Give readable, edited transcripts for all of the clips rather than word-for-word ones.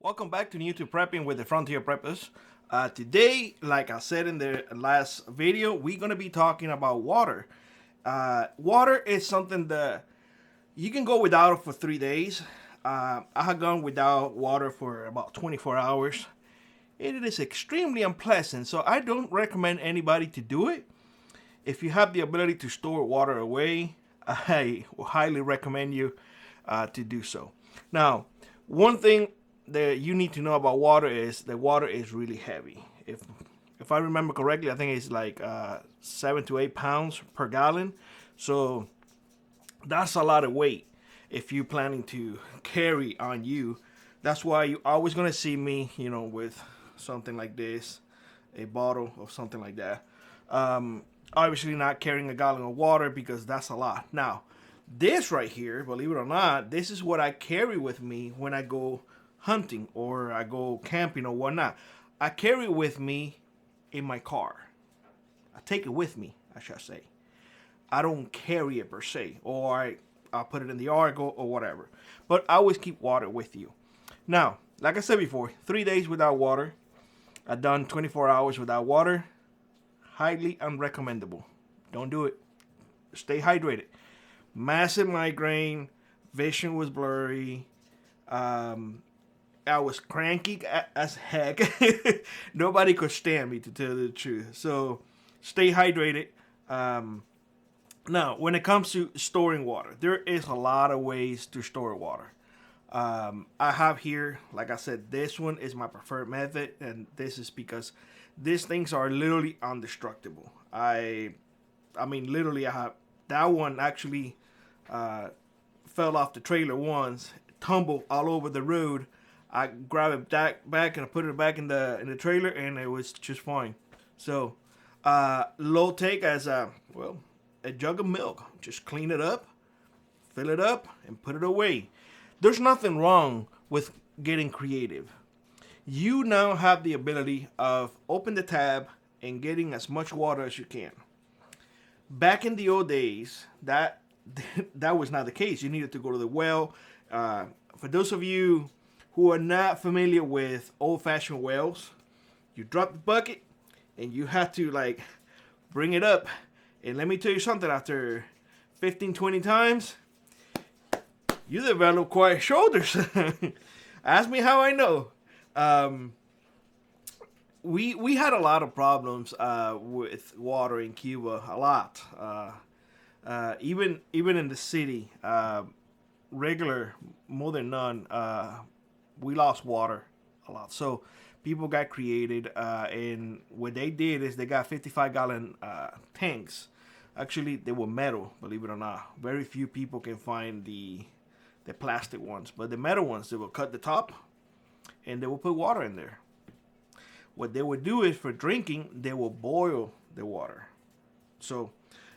Welcome back to New to Prepping with the Frontier Preppers. Today, like I said in the last video, we're going to be talking about water. Water is something that you can go without it for 3 days. I have gone without water for about 24 hours. It is extremely unpleasant, so I don't recommend anybody to do it. If you have the ability to store water away, I will highly recommend you to do so. Now, one thing that you need to know about water is that water is really heavy. If I remember correctly, I think it's like 7 to 8 pounds per gallon. So that's a lot of weight if you're planning to carry on you. That's why you're always gonna see me, with something like this, a bottle of something like that. Obviously not carrying a gallon of water because that's a lot. Now, this right here, believe it or not, this is what I carry with me when I go hunting or I go camping or whatnot. I carry it with me in my car. I take it with me, I should say. I don't carry it per se, or I'll put it in the argo or whatever. But I always keep water with you. Now, like I said before, 3 days without water. I've done 24 hours without water. Highly unrecommendable. Don't do it. Stay hydrated. Massive migraine. Vision was blurry. I was cranky as heck. Nobody could stand me, to tell you the truth. So stay hydrated. Now, when it comes to storing water, there is a lot of ways to store water. I have here, like I said, this one is my preferred method, and this is because these things are literally indestructible. I mean, literally, I have that one actually fell off the trailer once, tumbled all over the road. I grabbed it back and I put it back in the trailer, and it was just fine. So, low take as a jug of milk. Just clean it up, fill it up, and put it away. There's nothing wrong with getting creative. You now have the ability of open the tab and getting as much water as you can. Back in the old days, that was not the case. You needed to go to the well. For those of you who are not familiar with old-fashioned wells, you drop the bucket and you have to bring it up. And let me tell you something, after 15, 20 times, you develop quiet shoulders. Ask me how I know. We had a lot of problems with water in Cuba, a lot. Even in the city, regular, more than none, we lost water a lot. So people got created, and what they did is they got 55-gallon tanks. Actually, they were metal, believe it or not. Very few people can find the plastic ones, but the metal ones, they will cut the top and they will put water in there. What they would do is, for drinking, they will boil the water. So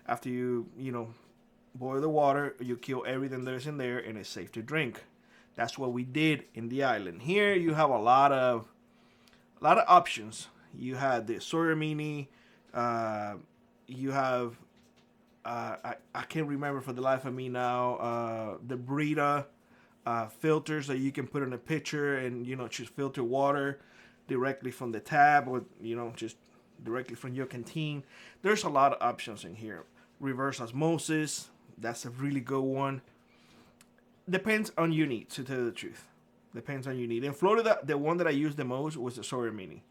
after you boil the water, you kill everything that's in there, and it's safe to drink. That's what we did in the island. Here you have a lot of options. You have the Soramini, you have I can't remember for the life of me now, the Brita filters that you can put in a pitcher and just filter water directly from the tab, or just directly from your canteen. There's a lot of options in here. Reverse osmosis, that's a really good one. Depends on your needs, to tell you the truth. Depends on your need. In Florida, the one that I used the most was the Soramini,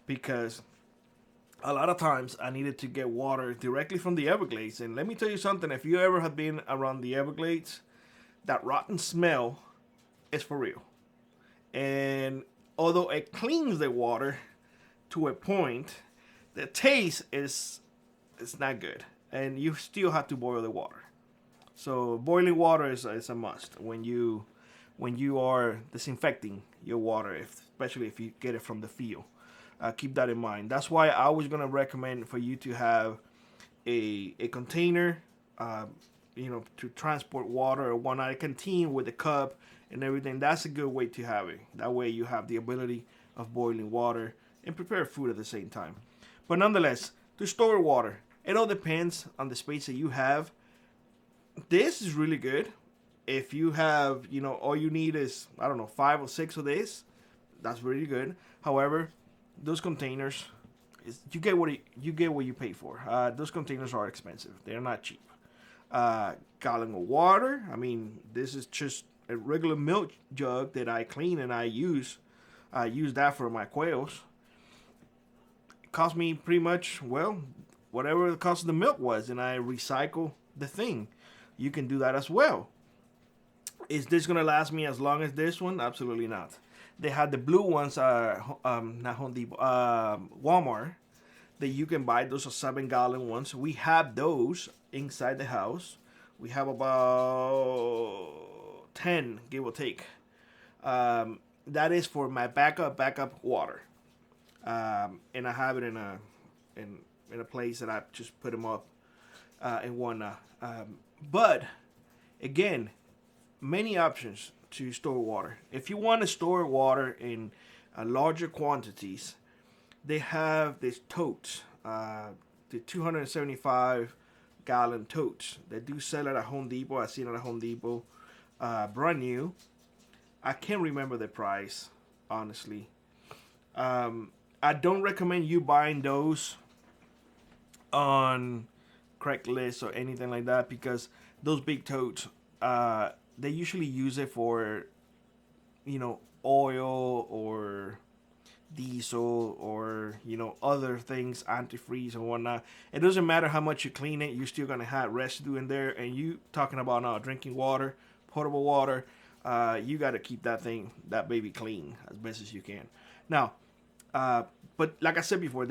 because a lot of times I needed to get water directly from the Everglades. And let me tell you something, if you ever have been around the Everglades, that rotten smell is for real. And although it cleans the water to a point, the taste is not good. And you still have to boil the water. So boiling water is a must when you are disinfecting your water, especially if you get it from the field. Keep that in mind. That's why I was going to recommend for you to have a container, to transport water, or one-night canteen with a cup and everything. That's a good way to have it. That way you have the ability of boiling water and prepare food at the same time. But nonetheless, to store water, it all depends on the space that you have. This is really good. If you have, all you need is, 5 or 6 of this, That's really good. However, those containers, you get what you pay for. Those containers are expensive. They're not cheap. Gallon of water. I mean, this is just a regular milk jug that I clean and I use. I use that for my quails. It cost me pretty much, well, whatever the cost of the milk was, and I recycle the thing. You can do that as well. Is this gonna last me as long as this one? Absolutely not. They had the blue ones, not Home Depot, Walmart, that you can buy. Those are 7 gallon ones. We have those inside the house. We have about 10, give or take. That is for my backup water, and I have it in a place that I just put them up in one. But again, many options to store water. If you want to store water in larger quantities, they have these totes, the 275 gallon totes. They do sell it at Home Depot. I seen it at Home Depot, brand new. I can't remember the price, honestly. I don't recommend you buying those on Craigslist or anything like that, because those big totes, they usually use it for, oil or diesel or, other things, antifreeze and whatnot. It doesn't matter how much you clean it, you're still going to have residue in there. And you talking about now drinking water, potable water, you got to keep that baby clean as best as you can. Now, but like I said before,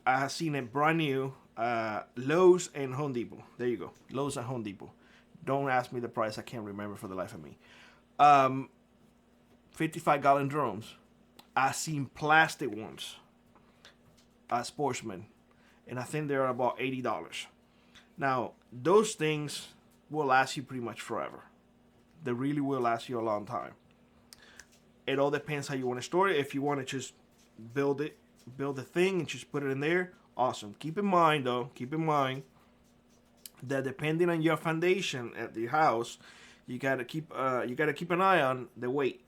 I have seen it brand new, Lowe's and Home Depot. There you go, Lowe's and Home Depot. Don't ask me the price, I can't remember for the life of me. 55 gallon drums. I seen plastic ones at Sportsman, and I think they're about $80. Now, those things will last you pretty much forever. They really will last you a long time. It all depends how you want to store it. If you want to just build the thing and just put it in there, awesome. Keep in mind that depending on your foundation at the house, you gotta keep an eye on the weight,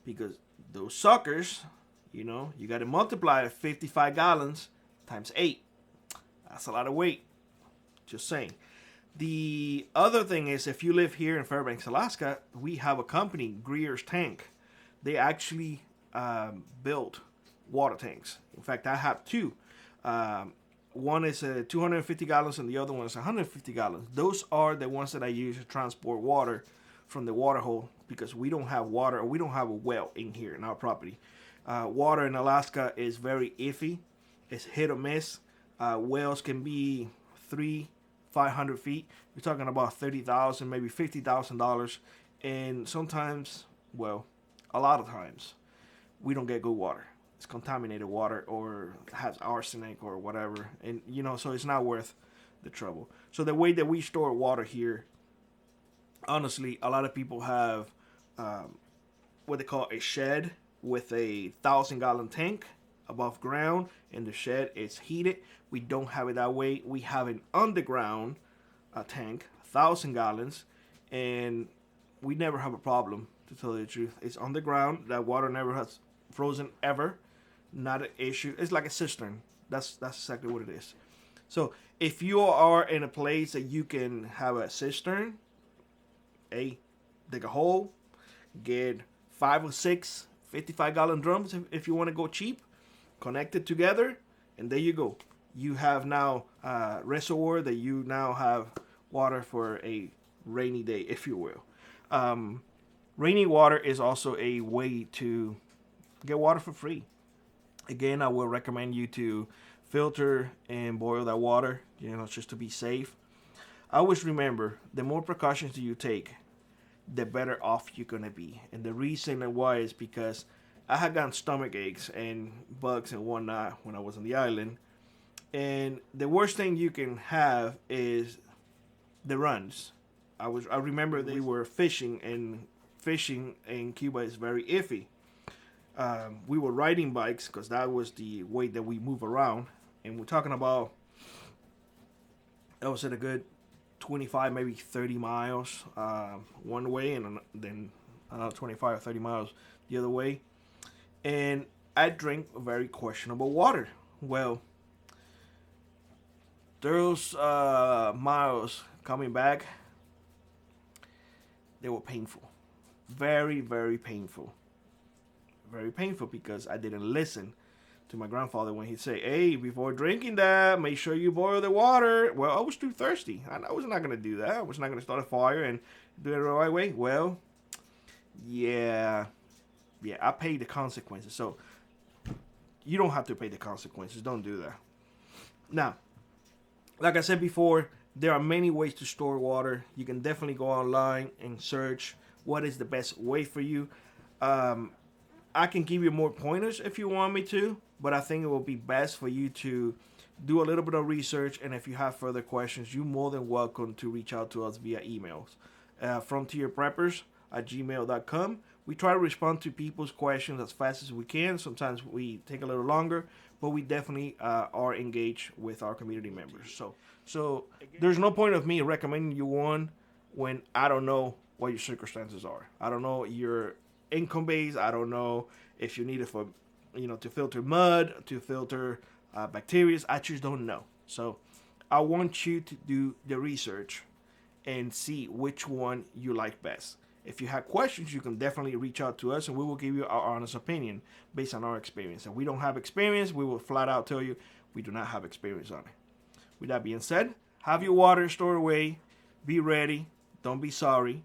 because those suckers, you gotta multiply 55 gallons times 8. That's a lot of weight. Just saying. The other thing is, if you live here in Fairbanks, Alaska, we have a company, Greer's Tank. They actually built water tanks. In fact, I have two. One is 250 gallons and the other one is 150 gallons. Those are the ones that I use to transport water from the water hole, because we don't have water, or we don't have a well in here in our property. Water in Alaska is very iffy. It's hit or miss. Wells can be 500 feet. You're talking about $30,000, maybe $50,000, and sometimes, well, a lot of times, we don't get good water. It's contaminated water or has arsenic or whatever, and so it's not worth the trouble. So the way that we store water here, honestly, a lot of people have what they call a shed with a 1,000-gallon tank above ground, and the shed is heated. We don't have it that way. We have an underground tank, 1,000 gallons, and we never have a problem, to tell you the truth. It's underground. That water never has frozen ever. Not an issue. It's like a cistern. That's exactly what it is. So if you are in a place that you can have a cistern, dig a hole, get 5 or 6 55-gallon drums if you want to go cheap, connect it together, and there you go. You have now a reservoir that you now have water for a rainy day, if you will. Rainy water is also a way to get water for free. Again, I will recommend you to filter and boil that water, just to be safe. I always remember, the more precautions you take, the better off you're going to be. And the reason why is because I had gotten stomach aches and bugs and whatnot when I was on the island. And the worst thing you can have is the runs. I remember they were fishing, and fishing in Cuba is very iffy. We were riding bikes, because that was the way that we move around. And we're talking about, I was at a good 25, maybe 30 miles one way, and then 25 or 30 miles the other way. and I drink very questionable water. Well, those miles coming back, they were painful. Very, very painful. Very painful because I didn't listen to my grandfather when he'd say, "Hey, before drinking that, make sure you boil the water." Well, I was too thirsty. I was not going to do that. I was not going to start a fire and do it the right way. Well, yeah, I paid the consequences. So you don't have to pay the consequences. Don't do that. Now, like I said before, there are many ways to store water. You can definitely go online and search what is the best way for you. I can give you more pointers if you want me to, but I think it will be best for you to do a little bit of research. And if you have further questions, you're more than welcome to reach out to us via emails. Frontierpreppers@gmail.com. We try to respond to people's questions as fast as we can. Sometimes we take a little longer, but we definitely are engaged with our community members. So there's no point of me recommending you one when I don't know what your circumstances are. I don't know your income base. I don't know if you need it for, to filter mud, to filter bacteria. I just don't know. So I want you to do the research and see which one you like best. If you have questions, you can definitely reach out to us and we will give you our honest opinion based on our experience. If we don't have experience, we will flat out tell you we do not have experience on it. With that being said, have your water stored away. Be ready. Don't be sorry.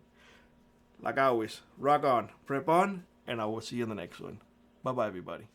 Like always, rock on, prep on, and I will see you in the next one. Bye-bye, everybody.